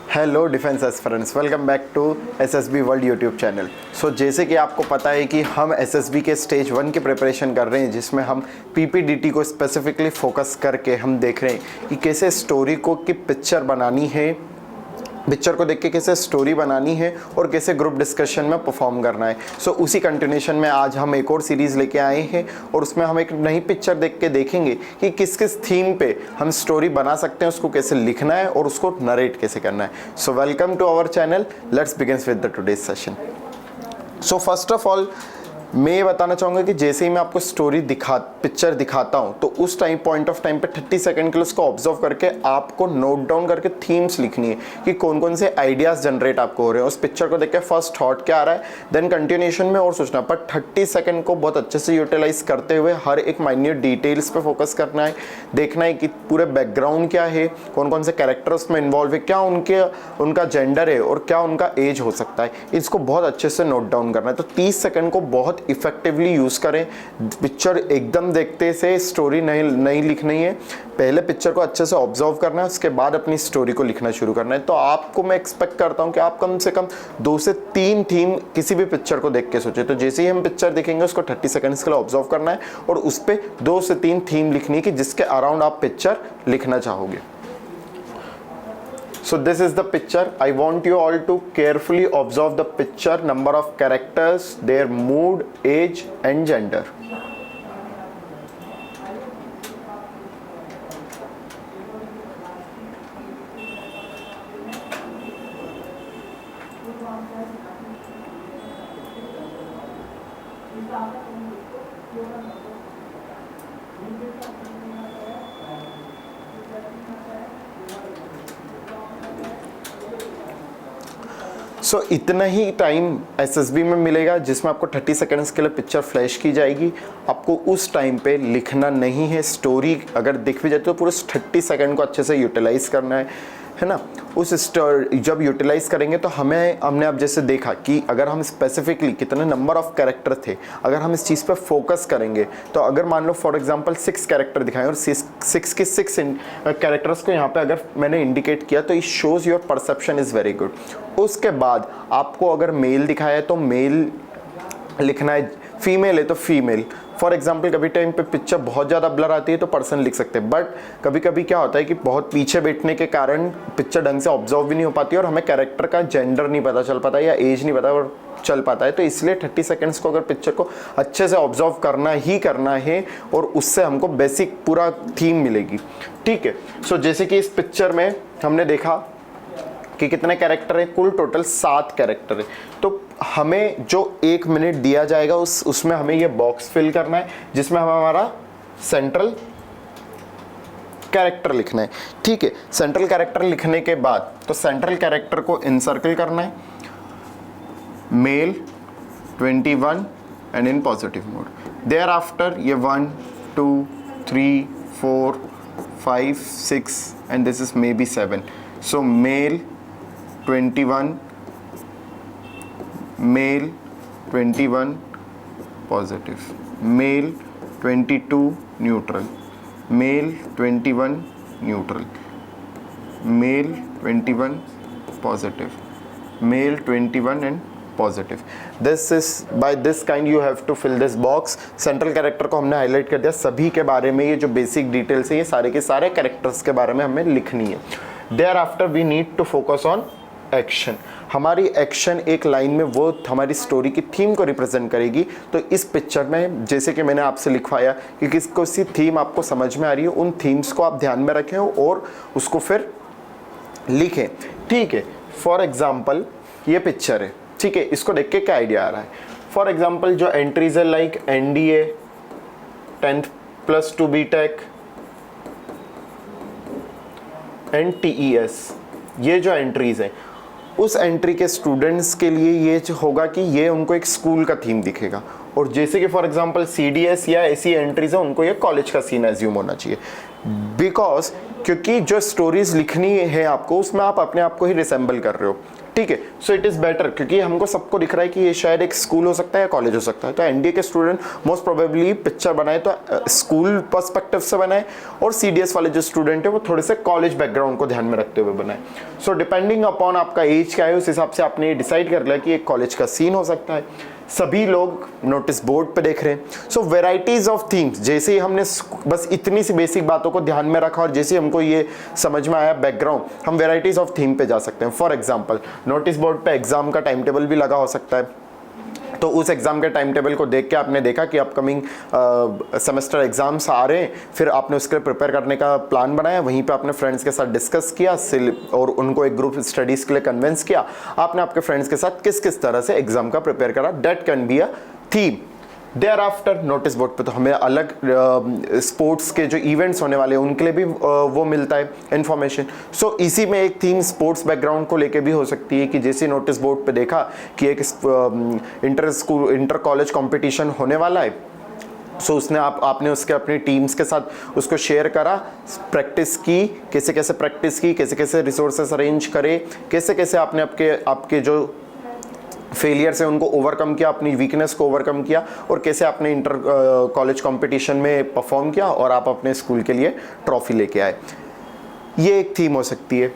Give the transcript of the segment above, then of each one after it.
Hello defence aspirants, welcome back to SSB world YouTube channel. जैसे कि आपको पता है कि हम एसएसबी के स्टेज 1 की प्रिपरेशन कर रहे हैं, जिसमें हम पीपीडीटी को स्पेसिफिकली फोकस करके हम देख रहे हैं कि कैसे स्टोरी को की पिक्चर बनानी है, पिक्चर को देख के कैसे स्टोरी बनानी है और कैसे ग्रुप डिस्कशन में परफॉर्म करना है। उसी कंटिन्यूशन में आज हम एक और सीरीज़ लेके आए हैं और उसमें हम एक नई पिक्चर देख के देखेंगे कि किस किस थीम पे हम स्टोरी बना सकते हैं, उसको कैसे लिखना है और उसको नरेट कैसे करना है। Welcome to our channel, let's begin with the today's session. First of all मैं ये बताना चाहूँगा कि जैसे ही मैं आपको पिक्चर दिखाता हूँ तो उस पॉइंट ऑफ टाइम पे 30 सेकंड के लिए उसको ऑब्जर्व करके आपको नोट डाउन करके थीम्स लिखनी है कि कौन कौन से आइडियाज़ जनरेट आपको हो रहे हैं। उस पिक्चर को देख के फर्स्ट थॉट क्या आ रहा है, देन कंटिन्यूएशन में और सोचना, पर 30 सेकंड को बहुत अच्छे से यूटिलाइज करते हुए हर एक माइन्यूट डिटेल्स पे फोकस करना है, देखना है कि पूरे बैकग्राउंड क्या है, कौन कौन से कैरेक्टर उसमें इन्वॉल्व है, क्या उनका जेंडर है और क्या उनका एज हो सकता है। इसको बहुत अच्छे से नोट डाउन करना है। तो 30 सेकंड को बहुत इफेक्टिवली यूज करें। पिक्चर एकदम देखते से स्टोरी नहीं लिखनी है, पहले पिक्चर को अच्छे से ऑब्जर्व करना है, उसके बाद अपनी स्टोरी को लिखना शुरू करना है। तो आपको मैं एक्सपेक्ट करता हूं कि आप कम से कम 2 से 3 थीम किसी भी पिक्चर को देख के सोचे। तो जैसे ही हम पिक्चर देखेंगे उसको 30 सेकंड्स के लिए ऑब्जर्व करना है और उस पर 2 से 3 थीम लिखनी है कि जिसके अराउंड आप पिक्चर लिखना चाहोगे। So this is the picture. I want you all to carefully observe the picture, number of characters, their mood, age and gender. इतना ही टाइम एसएसबी में मिलेगा जिसमें आपको 30 सेकंड्स के लिए पिक्चर फ्लैश की जाएगी। आपको उस टाइम पे लिखना नहीं है, स्टोरी अगर दिख भी जाती तो पूरे 30 सेकंड को अच्छे से यूटिलाइज करना है ना। उस स्टोरी जब यूटिलाइज करेंगे तो हमने अब जैसे देखा कि अगर हम स्पेसिफिकली कितने नंबर ऑफ कैरेक्टर थे, अगर हम इस चीज़ पे फोकस करेंगे तो अगर मान लो फॉर एग्जांपल 6 कैरेक्टर दिखाएं और 6 के 6 कैरेक्टर्स को यहाँ पे अगर मैंने इंडिकेट किया तो it shows your perception is very good. उसके बाद आपको अगर मेल दिखाया है तो मेल लिखना है, फीमेल है तो फीमेल। फॉर एग्जाम्पल कभी टाइम पे पिक्चर बहुत ज़्यादा ब्लर आती है तो पर्सन लिख सकते हैं, बट कभी कभी क्या होता है कि बहुत पीछे बैठने के कारण पिक्चर ढंग से ऑब्जर्व भी नहीं हो पाती और हमें कैरेक्टर का जेंडर नहीं पता चल पाता या एज नहीं पता और चल पाता है। तो इसलिए 30 सेकंड्स को अगर पिक्चर को अच्छे से ऑब्जर्व करना है और उससे हमको बेसिक पूरा थीम मिलेगी। ठीक है। जैसे कि इस पिक्चर में हमने देखा कि कितने कैरेक्टर है, कुल टोटल 7 कैरेक्टर है। तो हमें जो 1 मिनट दिया जाएगा उसमें हमें ये बॉक्स फिल करना है जिसमें हमारा सेंट्रल कैरेक्टर लिखना है। ठीक है। सेंट्रल कैरेक्टर लिखने के बाद तो सेंट्रल कैरेक्टर को इनसर्कल करना है, male 21 and in positive mode. There after ये 1 2 3 4 5 6 and this is may be 7। So male 21, male 21 positive, male 22 neutral, male 21 neutral, male 21 positive, male 21 and positive. This is by this kind you have to fill this box. Central character को हमने highlight कर दिया, सभी के बारे में ये जो बेसिक डिटेल्स है ये सारे के सारे कैरेक्टर्स के बारे में हमें लिखनी है। There after we need to focus on action. हमारी एक्शन एक लाइन में वो हमारी स्टोरी की थीम को रिप्रेजेंट करेगी। तो इस पिक्चर में जैसे कि मैंने आपसे लिखवाया कि किसको सी थीम आपको समझ में आ रही है, उन थीम्स को आप ध्यान में रखें और उसको फिर लिखें। ठीक है। फॉर एग्जाम्पल ये पिक्चर है, ठीक है, इसको देख के क्या आइडिया आ रहा है। फॉर एग्जाम्पल जो एंट्रीज है like NDA, 10+2 BTech and TES, ये जो एंट्रीज हैं उस एंट्री के स्टूडेंट्स के लिए ये होगा कि ये उनको एक स्कूल का थीम दिखेगा। और जैसे कि फॉर एग्जांपल CDS या ऐसी एंट्रीज है उनको ये कॉलेज का सीन एज्यूम होना चाहिए। बिकॉज क्योंकि जो स्टोरीज लिखनी है आपको उसमें आप अपने आप को ही रिसेंबल कर रहे हो। ठीक है। सो इट इज़ बेटर, क्योंकि हमको सबको दिख रहा है कि ये शायद एक स्कूल हो सकता है या कॉलेज हो सकता है। तो एनडीए के स्टूडेंट मोस्ट प्रोबेबली पिक्चर बनाए तो स्कूल पर्सपेक्टिव से बनाए, और सीडीएस वाले जो स्टूडेंट है वो थोड़े से कॉलेज बैकग्राउंड को ध्यान में रखते हुए बनाए। सो डिपेंडिंग अपॉन आपका एज क्या है उस हिसाब से आपने डिसाइड कर लिया कि एक कॉलेज का सीन हो सकता है। सभी लोग नोटिस बोर्ड पे देख रहे हैं। सो वेराइटीज ऑफ थीम्स, जैसे ही हमने बस इतनी सी बेसिक बातों को ध्यान में रखा और जैसे ही हमको ये समझ में आया बैकग्राउंड, हम वेराइटीज ऑफ थीम पे जा सकते हैं। फॉर एग्जांपल नोटिस बोर्ड पे एग्जाम का टाइम टेबल भी लगा हो सकता है, तो उस एग्जाम के टाइम टेबल को देख के आपने देखा कि अपकमिंग सेमेस्टर एग्जाम्स आ रहे हैं, फिर आपने उसके लिए प्रिपेयर करने का प्लान बनाया, वहीं पे आपने फ्रेंड्स के साथ डिस्कस किया और उनको एक ग्रुप स्टडीज के लिए कन्विंस किया। आपने आपके फ्रेंड्स के साथ किस किस तरह से एग्जाम का प्रिपेयर करा, that can be a theme. There after notice board पे तो हमें अलग स्पोर्ट्स के जो इवेंट्स होने वाले हैं उनके लिए भी वो मिलता है इन्फॉर्मेशन। सो इसी में एक थीम स्पोर्ट्स बैकग्राउंड को लेके भी हो सकती है कि जैसे नोटिस बोर्ड पे देखा कि एक इंटर कॉलेज कंपटीशन होने वाला है, सो उसने आपने उसके अपनी टीम्स के साथ उसको शेयर करा, प्रैक्टिस की, कैसे कैसे प्रैक्टिस की, कैसे कैसे रिसोर्सेस अरेंज करे, कैसे कैसे आपने आपके जो फेलियर से उनको ओवरकम किया, अपनी वीकनेस को ओवरकम किया, और कैसे आपने इंटर कॉलेज कंपटीशन में परफॉर्म किया और आप अपने स्कूल के लिए ट्रॉफी लेके आए। ये एक थीम हो सकती है।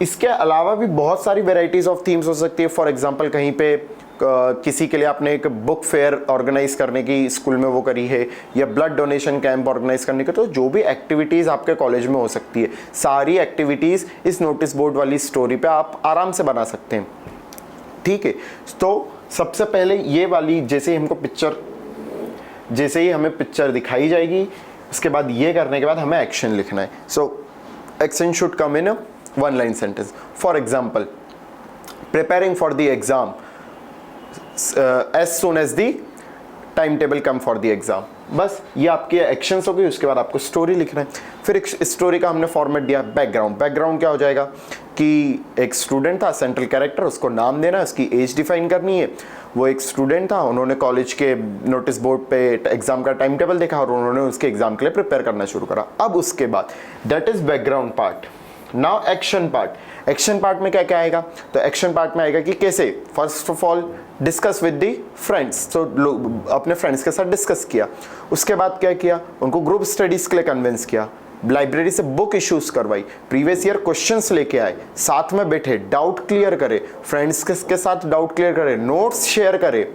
इसके अलावा भी बहुत सारी वेराइटीज़ ऑफ थीम्स हो सकती है। फॉर एग्जांपल कहीं पे किसी के लिए आपने एक बुक फेयर ऑर्गेनाइज करने की स्कूल में वो करी है, या ब्लड डोनेशन कैंप ऑर्गेनाइज करने की, तो जो भी एक्टिविटीज़ आपके कॉलेज में हो सकती है, सारी एक्टिविटीज़ इस नोटिस बोर्ड वाली स्टोरी पे आप आराम से बना सकते हैं। ठीक है, तो सबसे पहले ये वाली जैसे ही हमें पिक्चर दिखाई जाएगी, उसके बाद ये करने के बाद हमें एक्शन लिखना है। So action should come in a one line sentence. For example, preparing for the exam as soon as the time table come for the exam. बस ये आपके एक्शंस हो गए। उसके बाद आपको स्टोरी लिखना है। फिर एक स्टोरी का हमने फॉर्मेट दिया बैकग्राउंड। बैकग्राउंड क्या हो जाएगा कि एक स्टूडेंट था, सेंट्रल कैरेक्टर, उसको नाम देना है, उसकी एज डिफाइन करनी है। वो एक स्टूडेंट था, उन्होंने कॉलेज के नोटिस बोर्ड पे एग्जाम का टाइम टेबल देखा और उन्होंने उसके एग्जाम के लिए प्रिपेयर करना शुरू करा। अब उसके बाद that is background part. Now action part. Action part में क्या क्या आएगा, तो एक्शन पार्ट में आएगा कि कैसे, first of all discuss with the friends, तो अपने फ्रेंड्स के साथ डिस्कस किया। उसके बाद क्या किया, उनको ग्रुप स्टडीज के लिए कन्विंस किया, लाइब्रेरी से बुक इश्यूज करवाई, प्रीवियस ईयर क्वेश्चंस लेके आए, साथ में बैठे, डाउट क्लियर करे, फ्रेंड्स के साथ डाउट क्लियर करे, नोट्स शेयर करे,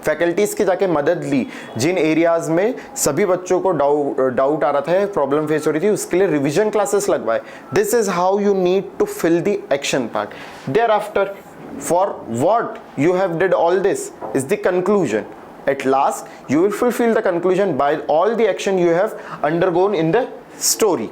फैकल्टीज की जाके मदद ली, जिन एरियाज में सभी बच्चों को डाउट आ रहा था, प्रॉब्लम फेस हो रही थी, उसके लिए रिवीजन क्लासेस लगवाए। This is how you need to fill the action part. There after, for what you have did all this is the conclusion. At last you will fulfill the conclusion by all the action you have undergone in the story.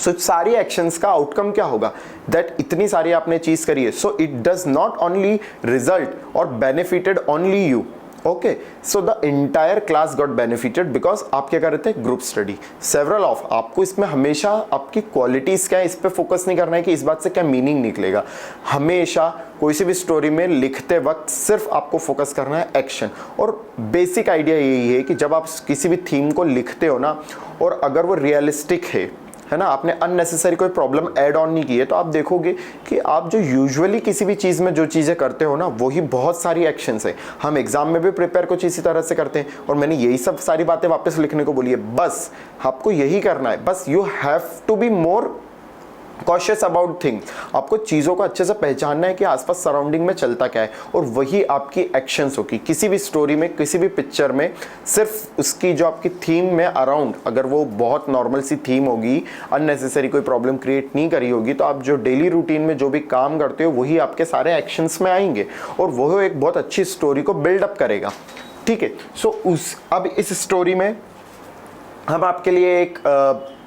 So सारी actions का outcome क्या होगा, that इतनी सारी आपने चीज करी है, so it does not only result और benefited only you, okay, so the entire class got benefited because आप क्या कर रहे थे, ग्रुप स्टडी, सेवरल ऑफ। आपको इसमें हमेशा आपकी क्वालिटीज क्या है इस पे फोकस नहीं करना है कि इस बात से क्या मीनिंग निकलेगा। हमेशा कोई सी भी स्टोरी में लिखते वक्त सिर्फ आपको फोकस करना है एक्शन। और बेसिक आइडिया यही है कि जब आप किसी भी थीम को लिखते हो ना, और अगर वो रियलिस्टिक है ना, आपने अननेसेसरी कोई प्रॉब्लम ऐड ऑन नहीं की है, तो आप देखोगे कि आप जो यूजुअली किसी भी चीज़ में जो चीज़ें करते हो ना, वही बहुत सारी एक्शंस है। हम एग्जाम में भी प्रिपेयर कुछ इसी तरह से करते हैं, और मैंने यही सब सारी बातें वापस लिखने को बोली है। बस आपको यही करना है, बस you have to be more cautious about things. आपको चीज़ों को अच्छे से पहचानना है कि आसपास सराउंडिंग में चलता क्या है, और वही आपकी एक्शंस होगी। किसी भी स्टोरी में, किसी भी पिक्चर में, सिर्फ उसकी जो आपकी थीम में अराउंड, अगर वो बहुत नॉर्मल सी थीम होगी, अननेसेसरी कोई प्रॉब्लम क्रिएट नहीं करी होगी, तो आप जो डेली रूटीन में जो भी काम करते हो वही आपके सारे एक्शंस में आएंगे, और वो एक बहुत अच्छी स्टोरी को बिल्डअप करेगा। ठीक है, सो अब इस स्टोरी में हम आपके लिए एक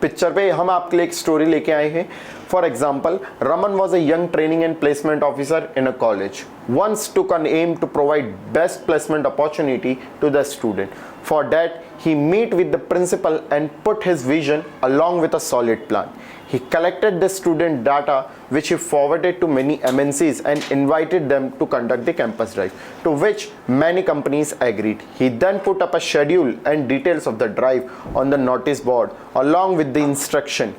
पिक्चर पे हम आपके लिए एक स्टोरी लेके आए हैं। For example, Raman was a young training and placement officer in a college, once took an aim to provide best placement opportunity to the student. For that, he met with the principal and put his vision along with a solid plan. He collected the student data which he forwarded to many MNCs and invited them to conduct the campus drive, to which many companies agreed. He then put up a schedule and details of the drive on the notice board along with the instruction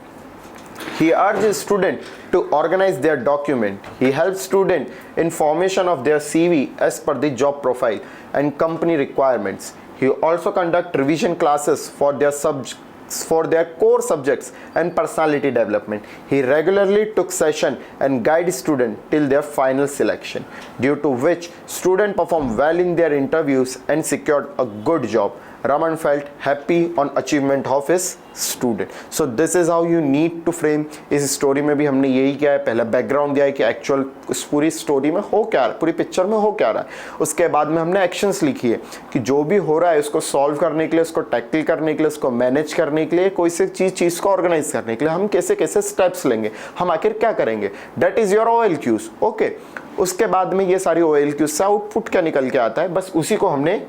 He urges student to organize their document. He helps student in formation of their CV as per the job profile and company requirements. He also conduct revision classes for their core subjects and personality development. He regularly took session and guided students till their final selection, due to which students performed well in their interviews and secured a good job. Raman felt happy on achievement of his student. So this is how you need to frame. इस story में भी हमने यही किया है, पहला background दिया है कि एक्चुअल उस पूरी स्टोरी में हो क्या रहा है, पूरी पिक्चर में हो क्या रहा है। उसके बाद में हमने एक्शंस लिखी है कि जो भी हो रहा है उसको सॉल्व करने के लिए, उसको टैकल करने के लिए, उसको मैनेज करने के लिए, कोई सी चीज़ को ऑर्गेनाइज करने के लिए हम कैसे कैसे स्टेप्स लेंगे, हम आखिर क्या करेंगे। That is your OLQs। Okay, उसके बाद में ये सारी OLQs से आउटपुट क्या निकल के आता है, बस उसी को हमने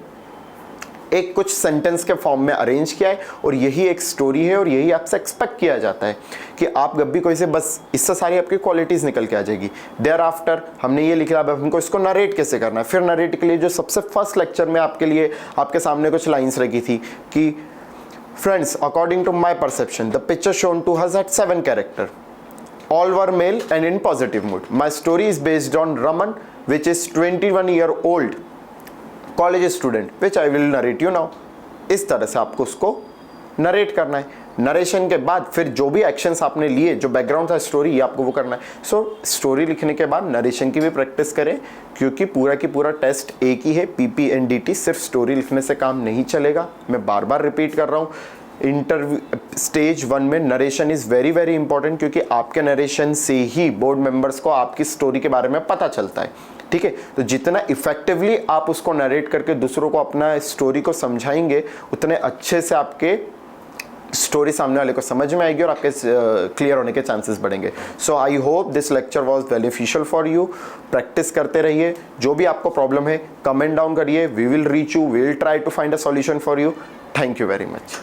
एक कुछ सेंटेंस के फॉर्म में अरेंज किया है और यही एक स्टोरी है और यही आपसे एक्सपेक्ट किया जाता है कि आप जब भी कोई से, बस इससे सारी आपकी क्वालिटीज़ निकल के आ जाएगी। देयर आफ्टर हमने ये लिखा, अब हमको इसको नरेट कैसे करना है। फिर नरेट के लिए जो सबसे फर्स्ट लेक्चर में आपके लिए आपके सामने कुछ लाइन्स रखी थी कि friends, according to my perception the picture shown to has had 7 character, all were male and in positive mood. My story is based on Raman, which is 21-year-old college student which I will narrate you now. इस तरह से आपको उसको narrate करना है। Narration के बाद फिर जो भी एक्शंस आपने लिए, जो बैकग्राउंड था स्टोरी, ये आपको वो करना है। सो स्टोरी लिखने के बाद नरेशन की भी प्रैक्टिस करें, क्योंकि पूरा की पूरा टेस्ट एक ही है, PPNDT। सिर्फ स्टोरी लिखने से काम नहीं चलेगा। मैं बार बार रिपीट कर रहा हूँ, इंटरव्यू स्टेज 1 में narration is very very important, क्योंकि आपके नरेशन से ही बोर्ड मेंबर्स को आपकी स्टोरी के बारे में पता चलता है। ठीक है, तो जितना इफेक्टिवली आप उसको नरेट करके दूसरों को अपना स्टोरी को समझाएंगे, उतने अच्छे से आपके स्टोरी सामने वाले को समझ में आएगी और आपके क्लियर होने के चांसेस बढ़ेंगे। So I hope this lecture was beneficial for you. Practice करते रहिए। जो भी आपको प्रॉब्लम है कमेंट डाउन करिए, we will reach you, we will try to find a solution for you. Thank you very much.